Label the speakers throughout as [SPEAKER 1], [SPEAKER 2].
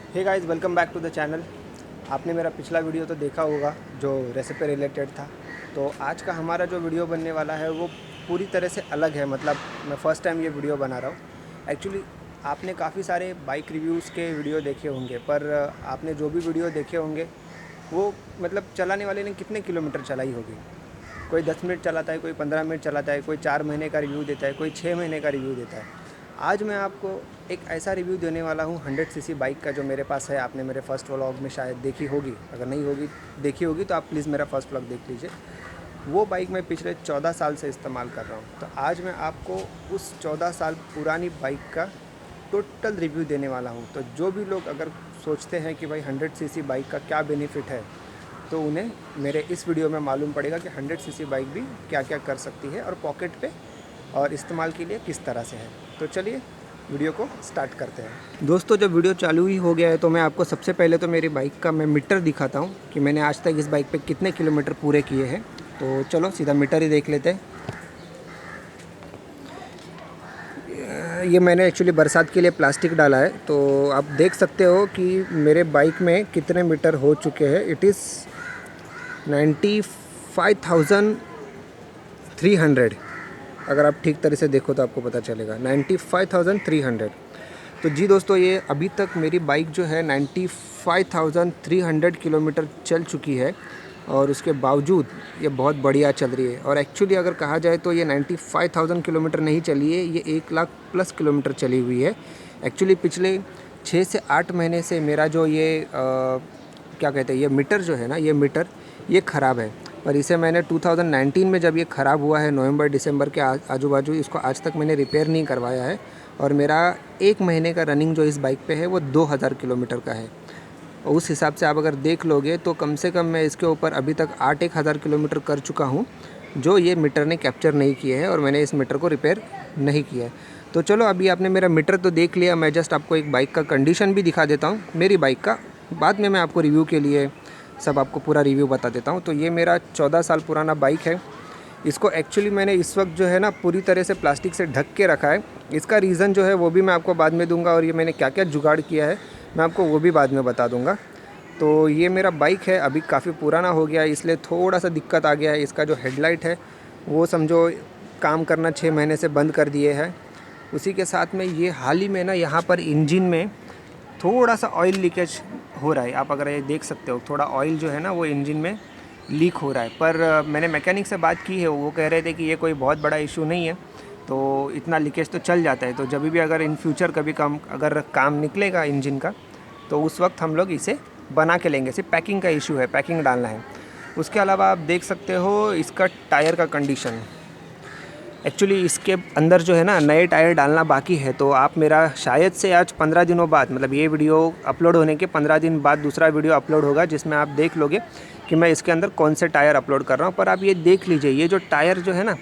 [SPEAKER 1] Hey guys, welcome back to the channel. आपने मेरा पिछला वीडियो तो देखा होगा जो रेसिपी रिलेटेड था। तो आज का हमारा जो वीडियो बनने वाला है वो पूरी तरह से अलग है। मतलब मैं फ़र्स्ट टाइम ये वीडियो बना रहा हूँ। एक्चुअली आपने काफ़ी सारे बाइक रिव्यूज़ के वीडियो देखे होंगे, पर आपने जो भी वीडियो देखे होंगे वो मतलब चलाने वाले ने कितने किलोमीटर चलाई होगी। कोई 10 मिनट चलाता है, कोई 15 मिनट चलाता है, कोई 4 महीने का रिव्यू देता है, कोई 6 महीने का रिव्यू देता है। आज मैं आपको एक ऐसा रिव्यू देने वाला हूँ 100 सीसी बाइक का जो मेरे पास है। आपने मेरे फर्स्ट व्लॉग में शायद देखी होगी, अगर नहीं होगी देखी होगी तो आप प्लीज़ मेरा फर्स्ट व्लॉग देख लीजिए। वो बाइक मैं पिछले 14 साल से इस्तेमाल कर रहा हूँ। तो आज मैं आपको उस 14 साल पुरानी बाइक का टोटल रिव्यू देने वाला हूँ। तो जो भी लोग अगर सोचते हैं कि भाई 100 सीसी बाइक का क्या बेनिफिट है, तो उन्हें मेरे इस वीडियो में मालूम पड़ेगा कि 100 सीसी बाइक भी क्या क्या कर सकती है और पॉकेट पे और इस्तेमाल के लिए किस तरह से है। तो चलिए वीडियो को स्टार्ट करते हैं। दोस्तों, जब वीडियो चालू ही हो गया है तो मैं आपको सबसे पहले तो मेरी बाइक का मैं मीटर दिखाता हूँ कि मैंने आज तक इस बाइक पे कितने किलोमीटर पूरे किए हैं। तो चलो सीधा मीटर ही देख लेते हैं। ये मैंने एक्चुअली बरसात के लिए प्लास्टिक डाला है, तो आप देख सकते हो कि मेरे बाइक में कितने मीटर हो चुके हैं। It is 95,300। अगर आप ठीक तरह से देखो तो आपको पता चलेगा 95,300। तो जी दोस्तों, ये अभी तक मेरी बाइक जो है 95,300 किलोमीटर चल चुकी है और उसके बावजूद ये बहुत बढ़िया चल रही है। और एक्चुअली अगर कहा जाए तो ये 95,000 किलोमीटर नहीं चली है, ये 1 लाख प्लस किलोमीटर चली हुई है। एक्चुअली पिछले 6 से 8 महीने से मेरा जो ये क्या कहते हैं, ये मीटर जो है ना, ये मीटर ये ख़राब है। पर इसे मैंने 2019 में जब ये ख़राब हुआ है नवंबर दिसंबर के आजू बाजू, इसको आज तक मैंने रिपेयर नहीं करवाया है। और मेरा 1 महीने का रनिंग जो इस बाइक पे है वो 2000 किलोमीटर का है। और उस हिसाब से आप अगर देख लोगे तो कम से कम मैं इसके ऊपर अभी तक 8-1 हज़ार किलोमीटर कर चुका हूँ, जो ये मीटर ने कैप्चर नहीं किए हैं और मैंने इस मीटर को रिपेयर नहीं किया है। तो चलो, अभी आपने मेरा मीटर तो देख लिया, मैं जस्ट आपको एक बाइक का कंडीशन भी दिखा देता हूँ मेरी बाइक का। बाद में मैं आपको रिव्यू के लिए सब आपको पूरा रिव्यू बता देता हूँ। तो ये मेरा 14 साल पुराना बाइक है। इसको एक्चुअली मैंने इस वक्त जो है ना पूरी तरह से प्लास्टिक से ढक के रखा है। इसका रीज़न जो है वो भी मैं आपको बाद में दूंगा, और ये मैंने क्या क्या जुगाड़ किया है मैं आपको वो भी बाद में बता दूंगा। तो ये मेरा बाइक है, अभी काफ़ी पुराना हो गया है, इसलिए थोड़ा सा दिक्कत आ गया है। इसका जो हेडलाइट है वो समझो काम करना 6 महीने से बंद कर दिए है। उसी के साथ में ये हाल ही में ना यहाँ पर इंजन में थोड़ा सा ऑयल लीकेज हो रहा है। आप अगर ये देख सकते हो, थोड़ा ऑयल जो है ना वो इंजन में लीक हो रहा है। पर मैंने मैकेनिक से बात की है, वो कह रहे थे कि ये कोई बहुत बड़ा इशू नहीं है, तो इतना लीकेज तो चल जाता है। तो जब भी अगर इन फ्यूचर कभी अगर काम निकलेगा इंजन का, तो उस वक्त हम लोग इसे बना के लेंगे। सिर्फ पैकिंग का इशू है, पैकिंग डालना है। उसके अलावा आप देख सकते हो इसका टायर का कंडीशन। एक्चुअली इसके अंदर जो है ना नए टायर डालना बाकी है। तो आप मेरा शायद से आज 15 दिनों बाद, मतलब ये वीडियो अपलोड होने के 15 दिन बाद दूसरा वीडियो अपलोड होगा, जिसमें आप देख लोगे कि मैं इसके अंदर कौन से टायर अपलोड कर रहा हूँ। पर आप ये देख लीजिए, ये जो टायर जो है ना,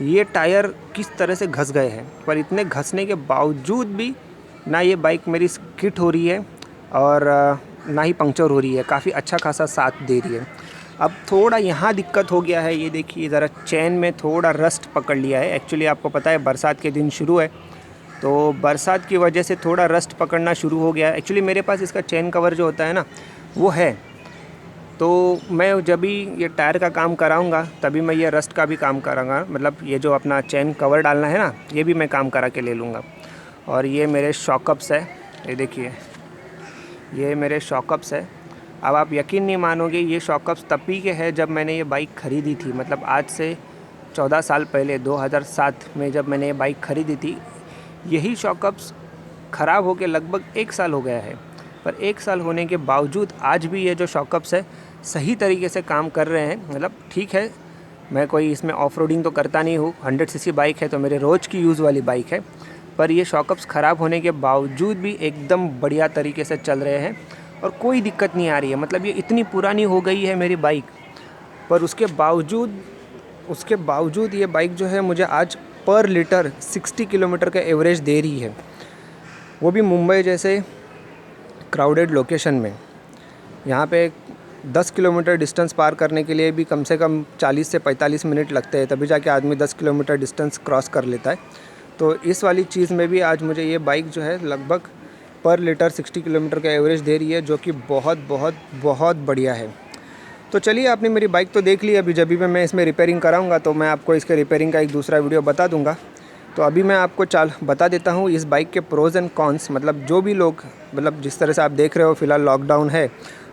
[SPEAKER 1] ये टायर किस तरह से घस गए हैं। पर इतने घसने के बावजूद भी ना ये बाइक मेरी स्किट हो रही है और ना ही पंक्चर हो रही है, काफ़ी अच्छा खासा साथ दे रही है। अब थोड़ा यहाँ दिक्कत हो गया है, ये देखिए ज़रा चैन में थोड़ा रस्ट पकड़ लिया है। एक्चुअली आपको पता है बरसात के दिन शुरू है, तो बरसात की वजह से थोड़ा रस्ट पकड़ना शुरू हो गया है। एक्चुअली मेरे पास इसका चैन कवर जो होता है ना वो है, तो मैं जब भी ये टायर का काम कराऊंगा तभी मैं ये रस्ट का भी काम कराऊंगा। मतलब ये जो अपना चैन कवर डालना है ना, ये भी मैं काम करा के ले लूँगा। और ये मेरे शॉकअप्स है, ये देखिए ये मेरे शॉकअप्स है। अब आप यकीन नहीं मानोगे, ये शॉकअप्स तभी के हैं जब मैंने ये बाइक ख़रीदी थी। मतलब आज से 14 साल पहले 2007 में जब मैंने ये बाइक ख़रीदी थी, यही शॉकअप्स ख़राब होके लगभग 1 साल हो गया है। पर 1 साल होने के बावजूद आज भी ये जो शॉकअप्स है सही तरीके से काम कर रहे हैं। मतलब ठीक है, मैं कोई इसमें ऑफ रोडिंग तो करता नहीं हूँ, 100 सीसी बाइक है तो मेरे रोज़ की यूज़ वाली बाइक है। पर ये शॉकअप्स ख़राब होने के बावजूद भी एकदम बढ़िया तरीके से चल रहे हैं और कोई दिक्कत नहीं आ रही है। मतलब ये इतनी पुरानी हो गई है मेरी बाइक, पर उसके बावजूद ये बाइक जो है मुझे आज पर लीटर 60 किलोमीटर का एवरेज दे रही है, वो भी मुंबई जैसे क्राउडेड लोकेशन में। यहाँ पे 10 किलोमीटर डिस्टेंस पार करने के लिए भी कम से कम 40 से 45 मिनट लगते हैं, तभी जाके आदमी 10 किलोमीटर डिस्टेंस क्रॉस कर लेता है। तो इस वाली चीज़ में भी आज मुझे ये बाइक जो है लगभग पर लीटर 60 किलोमीटर का एवरेज दे रही है, जो कि बहुत बहुत बहुत बढ़िया है। तो चलिए, आपने मेरी बाइक तो देख ली। अभी जब भी मैं इसमें रिपेयरिंग कराऊंगा तो मैं आपको इसके रिपेयरिंग का एक दूसरा वीडियो बता दूंगा। तो अभी मैं आपको बता देता हूँ इस बाइक के प्रोज़ एंड कॉन्स। मतलब जो भी लोग, मतलब जिस तरह से आप देख रहे हो फ़िलहाल लॉकडाउन है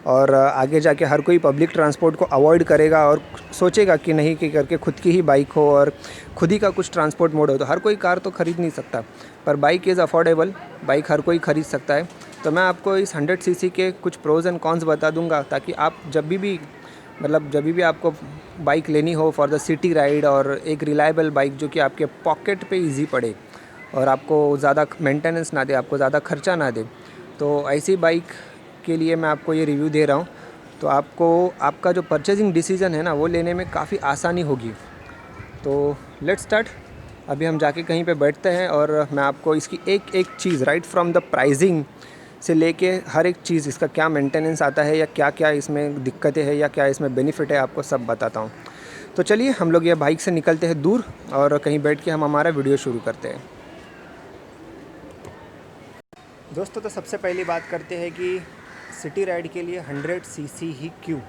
[SPEAKER 1] और आगे जाके हर कोई पब्लिक ट्रांसपोर्ट को अवॉइड करेगा और सोचेगा कि नहीं कि करके खुद की ही बाइक हो और खुद ही का कुछ ट्रांसपोर्ट मोड हो, तो हर कोई कार तो ख़रीद नहीं सकता। पर बाइक इज़ अफोर्डेबल, बाइक हर कोई ख़रीद सकता है। तो मैं आपको इस 100 सीसी के कुछ प्रोज़ एंड कॉन्स बता दूंगा, ताकि आप जब भी आपको बाइक लेनी हो फॉर द सिटी राइड, और एक रिलायबल बाइक जो कि आपके पॉकेट पे इजी पड़े और आपको ज़्यादा मेंटेनेंस ना दे, आपको ज़्यादा खर्चा ना दे, तो ऐसी बाइक के लिए मैं आपको ये रिव्यू दे रहा हूँ। तो आपको आपका जो परचेजिंग डिसीज़न है ना, वो लेने में काफ़ी आसानी होगी। तो लेट्स स्टार्ट। अभी हम जाके कहीं पे बैठते हैं और मैं आपको इसकी एक एक चीज़, राइट फ्रॉम द प्राइसिंग से लेके हर एक चीज़, इसका क्या मेंटेनेंस आता है या क्या क्या इसमें दिक्कतें हैं या क्या इसमें बेनिफिट है, आपको सब बताता हूँ। तो चलिए, हम लोग ये बाइक से निकलते हैं दूर और कहीं बैठ के हम हमारा वीडियो शुरू करते हैं। दोस्तों, तो सबसे पहली बात करते हैं कि सिटी राइड के लिए 100 सीसी ही क्यों।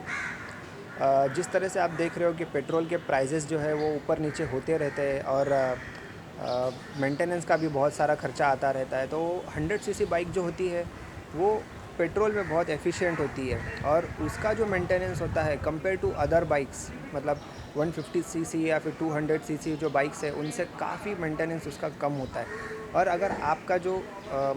[SPEAKER 1] जिस तरह से आप देख रहे हो कि पेट्रोल के प्राइजेस जो है वो ऊपर नीचे होते रहते हैं और मेंटेनेंस का भी बहुत सारा खर्चा आता रहता है। तो 100 सीसी बाइक जो होती है वो पेट्रोल में बहुत एफिशिएंट होती है और उसका जो मेंटेनेंस होता है कंपेयर टू अदर बाइक्स, मतलब 150 सीसी या फिर 200 सीसी जो बाइक्स है, उनसे काफ़ी मेंटेनेंस उसका कम होता है। और अगर आपका जो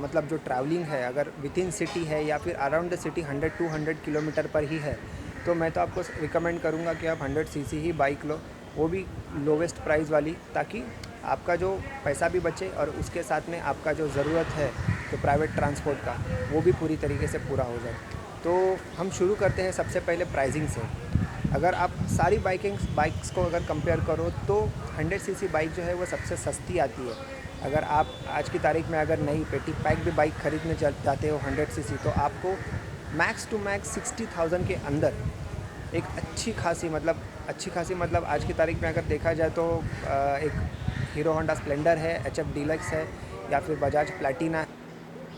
[SPEAKER 1] मतलब जो ट्रैवलिंग है, अगर विद इन सिटी है या फिर अराउंड द सिटी 100-200 किलोमीटर पर ही है, तो मैं तो आपको रिकमेंड करूँगा कि आप 100 सीसी ही बाइक लो, वो भी लोवेस्ट प्राइस वाली, ताकि आपका जो पैसा भी बचे और उसके साथ में आपका जो ज़रूरत है तो प्राइवेट ट्रांसपोर्ट का, वो भी पूरी तरीके से पूरा हो जाए। तो हम शुरू करते हैं सबसे पहले प्राइसिंग से। अगर आप सारी बाइक्स को अगर कंपेयर करो तो 100 सीसी बाइक जो है वो सबसे सस्ती आती है। अगर आप आज की तारीख में अगर नई पेटी पैक भी बाइक ख़रीदने जाते हो 100 सीसी, तो आपको मैक्स टू मैक्स 60,000 के अंदर एक अच्छी खासी मतलब आज की तारीख में अगर देखा जाए तो एक हीरो होंडा स्प्लेंडर है, एचएफ डीलक्स है या फिर बजाज प्लैटिना है।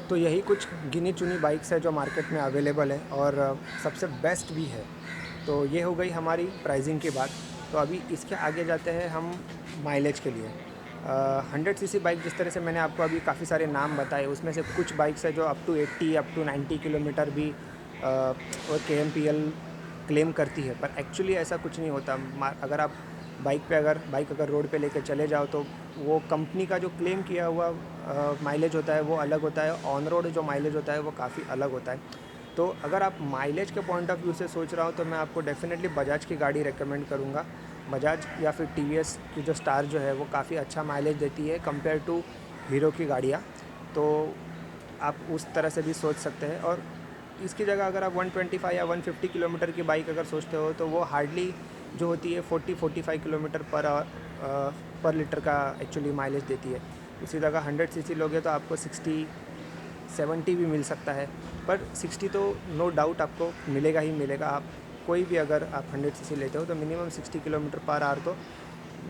[SPEAKER 1] तो यही कुछ गिनी चुनी बाइक्स है जो मार्केट में अवेलेबल है और सबसे बेस्ट भी है। तो ये हो गई हमारी प्राइसिंग की बात। तो अभी इसके आगे जाते हैं हम माइलेज के लिए। 100 सीसी बाइक, जिस तरह से मैंने आपको अभी काफ़ी सारे नाम बताए, उसमें से कुछ बाइक्स है जो up to 80 up to 90 kilometre भी और KMPL क्लेम करती है, पर एक्चुअली ऐसा कुछ नहीं होता। अगर आप बाइक अगर रोड पे लेकर चले जाओ तो वो कंपनी का जो क्लेम किया हुआ माइलेज होता है वो अलग होता है, ऑन रोड जो माइलेज होता है वो काफ़ी अलग होता है। तो अगर आप माइलेज के पॉइंट ऑफ व्यू से सोच रहा हो तो मैं आपको डेफिनेटली बजाज की गाड़ी रेकमेंड करूँगा। बजाज या फिर TVS की जो स्टार जो है वो काफ़ी अच्छा माइलेज देती है कंपेयर टू हीरो की गाड़ियाँ। तो आप उस तरह से भी सोच सकते हैं। और इसकी जगह अगर आप 125 या 150 किलोमीटर की बाइक अगर सोचते हो तो वो हार्डली जो होती है 40-45 किलोमीटर पर लीटर का एक्चुअली माइलेज देती है। उसी जगह 100 सीसी लोगे तो आपको 60-70 भी मिल सकता है, पर 60 तो नो डाउट आपको मिलेगा ही मिलेगा। आप कोई भी अगर आप 100 सीसी लेते हो तो मिनिमम 60 किलोमीटर पर आवर तो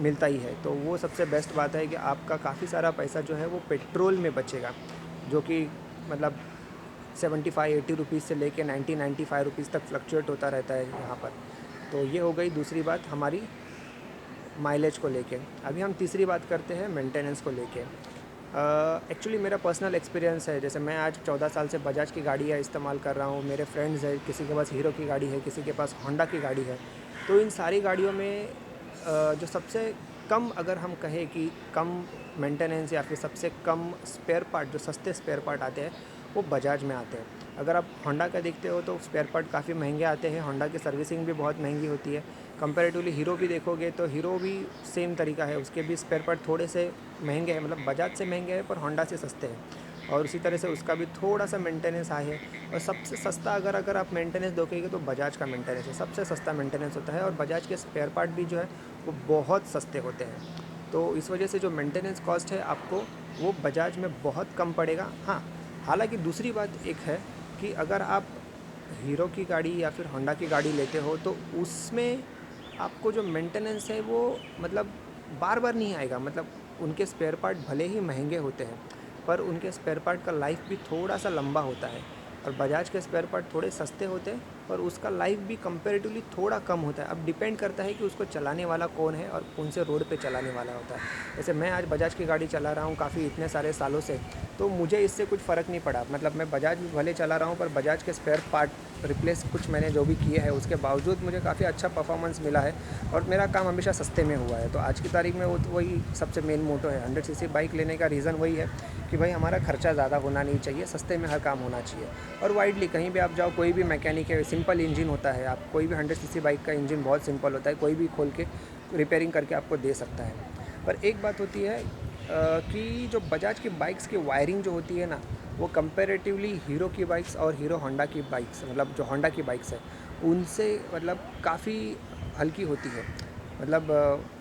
[SPEAKER 1] मिलता ही है। तो वो सबसे बेस्ट बात है कि आपका काफ़ी सारा पैसा जो है वो पेट्रोल में बचेगा, जो कि मतलब 75-80 रुपीज़ से लेके 90-95 रुपीज़ तक फ्लक्चुएट होता रहता है यहाँ पर। तो ये हो गई दूसरी बात हमारी माइलेज को लेके। अभी हम तीसरी बात करते हैं मेंटेनेंस को लेके। एक्चुअली मेरा पर्सनल एक्सपीरियंस है, जैसे मैं आज 14 साल से बजाज की गाड़ियाँ इस्तेमाल कर रहा हूँ। मेरे फ्रेंड्स हैं, किसी के पास हीरो की गाड़ी है, किसी के पास होंडा की गाड़ी है। तो इन सारी गाड़ियों में जो सबसे कम, अगर हम कहें कि कम मेंटेनेंस या फिर सबसे कम स्पेयर पार्ट, जो सस्ते स्पेयर पार्ट आते हैं वो बजाज में आते हैं। अगर आप होंडा का देखते हो तो स्पेयर पार्ट काफ़ी महंगे आते हैं, होंडा की सर्विसिंग भी बहुत महंगी होती है। कंपैरेटिवली हीरो भी देखोगे तो हीरो भी सेम तरीका है, उसके भी स्पेयर पार्ट थोड़े से महंगे हैं, मतलब बजाज से महंगे हैं पर होंडा से सस्ते हैं। और उसी तरह से उसका भी थोड़ा सा मेंटेनेंस हाई है। और सबसे सस्ता अगर आप मेंटेनेंस देखोगे तो बजाज का मेंटेनेंस है, सबसे सस्ता मेंटेनेंस होता है। और बजाज के स्पेयर पार्ट भी जो है वो बहुत सस्ते होते हैं। तो इस वजह से जो मेंटेनेंस कॉस्ट है आपको वो बजाज में बहुत कम पड़ेगा। हाँ, हालांकि दूसरी बात एक है कि अगर आप हीरो की गाड़ी या फिर होंडा की गाड़ी लेते हो तो उसमें आपको जो मेंटेनेंस है वो मतलब बार बार नहीं आएगा। मतलब उनके स्पेयर पार्ट भले ही महंगे होते हैं पर उनके स्पेयर पार्ट का लाइफ भी थोड़ा सा लंबा होता है। और बजाज के स्पेयर पार्ट थोड़े सस्ते होते हैं पर उसका लाइफ भी कंपैरेटिवली थोड़ा कम होता है। अब डिपेंड करता है कि उसको चलाने वाला कौन है और कौन से रोड पे चलाने वाला होता है। जैसे मैं आज बजाज की गाड़ी चला रहा हूँ काफ़ी इतने सारे सालों से, तो मुझे इससे कुछ फ़र्क नहीं पड़ा। मतलब मैं बजाज भले चला रहा हूँ पर बजाज के स्पेयर पार्ट रिप्लेस कुछ मैंने जो भी किए हैं उसके बावजूद मुझे काफ़ी अच्छा परफॉर्मेंस मिला है और मेरा काम हमेशा सस्ते में हुआ है। तो आज की तारीख में वही सबसे मेन मोटो है। 100 सीसी बाइक लेने का रीज़न वही है कि भाई हमारा खर्चा ज़्यादा होना नहीं चाहिए, सस्ते में हर काम होना चाहिए। और वाइडली कहीं भी आप जाओ, कोई भी मैकेनिक है, सिंपल इंजन होता है, आप कोई भी 100 सीसी बाइक का इंजन बहुत सिंपल होता है, कोई भी खोल के रिपेयरिंग करके आपको दे सकता है। पर एक बात होती है कि जो बजाज की बाइक्स की वायरिंग जो होती है ना, वो कंपैरेटिवली हीरो की बाइक्स और हीरो होंडा की बाइक्स, मतलब जो होंडा की बाइक्स है उनसे मतलब काफ़ी हल्की होती है। मतलब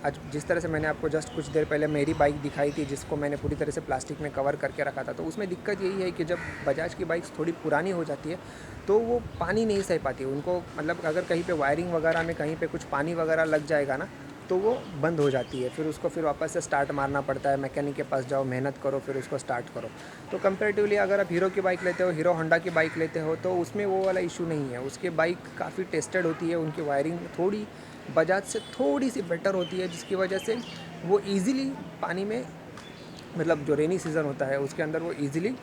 [SPEAKER 1] आज जिस तरह से मैंने आपको जस्ट कुछ देर पहले मेरी बाइक दिखाई थी जिसको मैंने पूरी तरह से प्लास्टिक में कवर करके रखा था, तो उसमें दिक्कत यही है कि जब बजाज की बाइक्स थोड़ी पुरानी हो जाती है तो वो पानी नहीं सह पाती उनको। मतलब अगर कहीं पे वायरिंग वगैरह में कहीं पे कुछ पानी वगैरह लग जाएगा ना तो वो बंद हो जाती है, फिर उसको फिर वापस से स्टार्ट मारना पड़ता है, मैकेनिक के पास जाओ, मेहनत करो, फिर उसको स्टार्ट करो। तो कंपैरेटिवली अगर आप हीरो की बाइक लेते हो, हीरो होंडा की बाइक लेते हो, तो उसमें वो वाला इशू नहीं है। उसकी बाइक काफ़ी टेस्टेड होती है, उनकी वायरिंग थोड़ी बजाज से थोड़ी सी बेटर होती है, जिसकी वजह से वो ईज़िली पानी में, मतलब जो रेनी सीज़न होता है उसके अंदर वो ईज़िली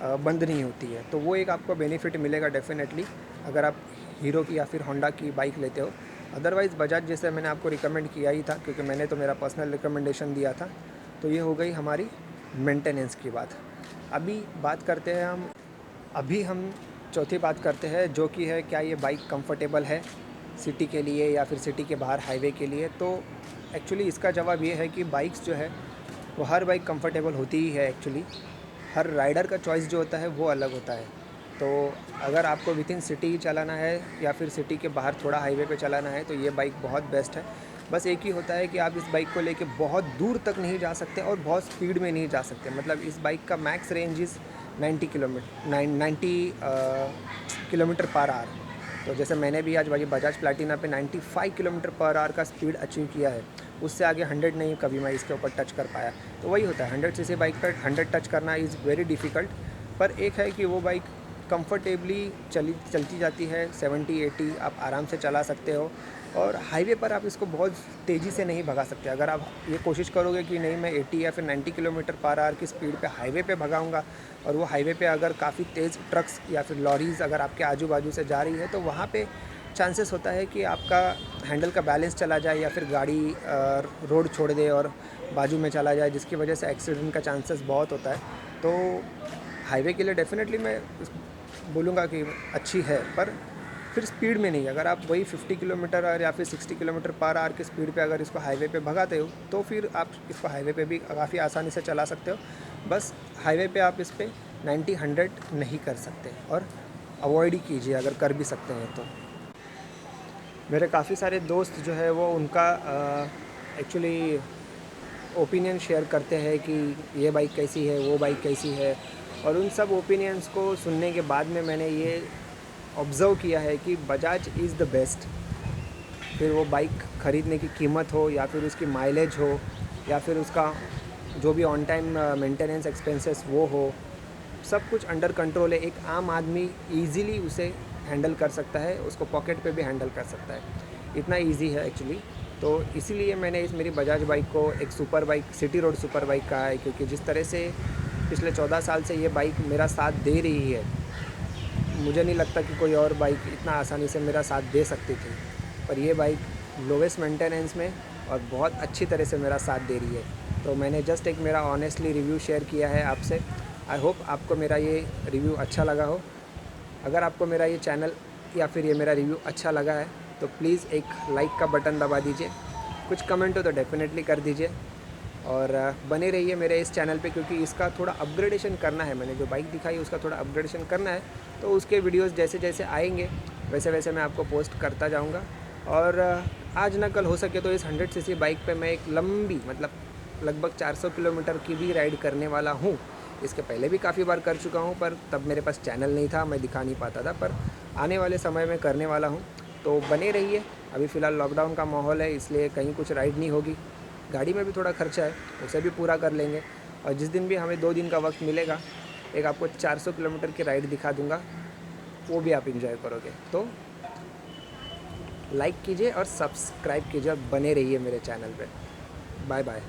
[SPEAKER 1] बंद नहीं होती है। तो वो एक आपको बेनिफिट मिलेगा डेफिनेटली अगर आप हीरो की या फिर होंडा की बाइक लेते हो। अदरवाइज़ बजाज जैसे मैंने आपको रिकमेंड किया ही था, क्योंकि मैंने तो मेरा पर्सनल रिकमेंडेशन दिया था। तो ये हो गई हमारी मेंटेनेंस की बात। अभी बात करते हैं हम चौथी बात करते हैं, जो कि है क्या ये बाइक कंफर्टेबल है सिटी के लिए या फिर सिटी के बाहर हाईवे के लिए। तो एक्चुअली इसका जवाब ये है कि बाइक्स जो है वो हर बाइक कंफर्टेबल होती ही है। एक्चुअली हर राइडर का चॉइस जो होता है वो अलग होता है। तो अगर आपको विद इन सिटी ही चलाना है या फिर सिटी के बाहर थोड़ा हाईवे पे चलाना है तो ये बाइक बहुत बेस्ट है। बस एक ही होता है कि आप इस बाइक को लेके बहुत दूर तक नहीं जा सकते और बहुत स्पीड में नहीं जा सकते। मतलब इस बाइक का max range is 90 kilometre per hour. तो जैसे मैंने भी आज बजाज प्लैटिना पे 95 किलोमीटर पर आवर का स्पीड अचीव किया है। उससे आगे 100 नहीं कभी मैं इसके ऊपर टच कर पाया। तो वही होता है, 100 सीसी बाइक पर 100 टच करना इज़ वेरी डिफ़िकल्ट। पर एक है कि वो बाइक कंफर्टेबली चलती जाती है, 70-80 आप आराम से चला सकते हो। और हाईवे पर आप इसको बहुत तेज़ी से नहीं भगा सकते। अगर आप ये कोशिश करोगे कि नहीं मैं 80 या फिर 90 किलोमीटर पर आवर की स्पीड पे हाईवे पे भगाऊंगा, और वो हाईवे पे अगर काफ़ी तेज़ ट्रक्स या फिर लॉरीज़ अगर आपके आजू बाजू से जा रही है तो वहाँ पे चांसेस होता है कि आपका हैंडल का बैलेंस चला जाए या फिर गाड़ी रोड छोड़ दे और बाजू में चला जाए, जिसकी वजह से एक्सीडेंट का चांसेस बहुत होता है। तो हाईवे के लिए डेफिनेटली मैं बोलूँगा कि अच्छी है, पर फिर स्पीड में नहीं। अगर आप वही 50 किलोमीटर या फिर 60 किलोमीटर पर आवर की स्पीड पे अगर इसको हाईवे पे भगाते हो तो फिर आप इसको हाईवे पे भी काफ़ी आसानी से चला सकते हो। बस हाईवे पे आप इस पर 90-100 नहीं कर सकते, और अवॉइड ही कीजिए अगर कर भी सकते हैं तो। मेरे काफ़ी सारे दोस्त जो है वो उनका एक्चुअली ओपिनियन शेयर करते हैं कि ये बाइक कैसी है, वो बाइक कैसी है, और उन सब ओपिनियंस को सुनने के बाद में मैंने ये ऑब्ज़र्व किया है कि बजाज इज़ द बेस्ट। फिर वो बाइक ख़रीदने की कीमत हो या फिर उसकी माइलेज हो या फिर उसका जो भी ऑन टाइम मेंटेनेंस एक्सपेंसेस वो हो, सब कुछ अंडर कंट्रोल है। एक आम आदमी ईज़िली उसे हैंडल कर सकता है, उसको पॉकेट पे भी हैंडल कर सकता है, इतना इजी है एक्चुअली। तो इसीलिए मैंने इस मेरी बजाज बाइक को एक super bike, city road super bike कहा है, क्योंकि जिस तरह से पिछले 14 साल से ये बाइक मेरा साथ दे रही है, मुझे नहीं लगता कि कोई और बाइक इतना आसानी से मेरा साथ दे सकती थी। पर ये बाइक लोवेस्ट मेंटेनेंस में और बहुत अच्छी तरह से मेरा साथ दे रही है। तो मैंने जस्ट एक मेरा ऑनेस्टली रिव्यू शेयर किया है आपसे। आई होप आपको मेरा ये रिव्यू अच्छा लगा हो। अगर आपको मेरा ये चैनल या फिर ये मेरा रिव्यू अच्छा लगा है तो प्लीज़ एक लाइक का बटन दबा दीजिए, कुछ कमेंट हो तो डेफिनेटली कर दीजिए, और बने रहिए मेरे इस चैनल पे, क्योंकि इसका थोड़ा अपग्रेडेशन करना है। मैंने जो बाइक दिखाई उसका थोड़ा अपग्रेडेशन करना है, तो उसके वीडियोस जैसे जैसे आएंगे वैसे वैसे मैं आपको पोस्ट करता जाऊंगा। और आज ना कल हो सके तो इस 100 सीसी बाइक पे मैं एक लंबी, मतलब लगभग 400 किलोमीटर की भी राइड करने वाला हूँ। इसके पहले भी काफ़ी बार कर चुका हूँ, पर तब मेरे पास चैनल नहीं था, मैं दिखा नहीं पाता था, पर आने वाले समय में करने वाला हूँ। तो बने रहिए। अभी फ़िलहाल लॉकडाउन का माहौल है, इसलिए कहीं कुछ राइड नहीं होगी। गाड़ी में भी थोड़ा खर्चा है, उसे भी पूरा कर लेंगे। और जिस दिन भी हमें 2 दिन का वक्त मिलेगा, एक आपको 400 किलोमीटर की राइड दिखा दूँगा, वो भी आप इंजॉय करोगे। तो लाइक कीजिए और सब्सक्राइब कीजिए और बने रहिए मेरे चैनल पे। Bye bye.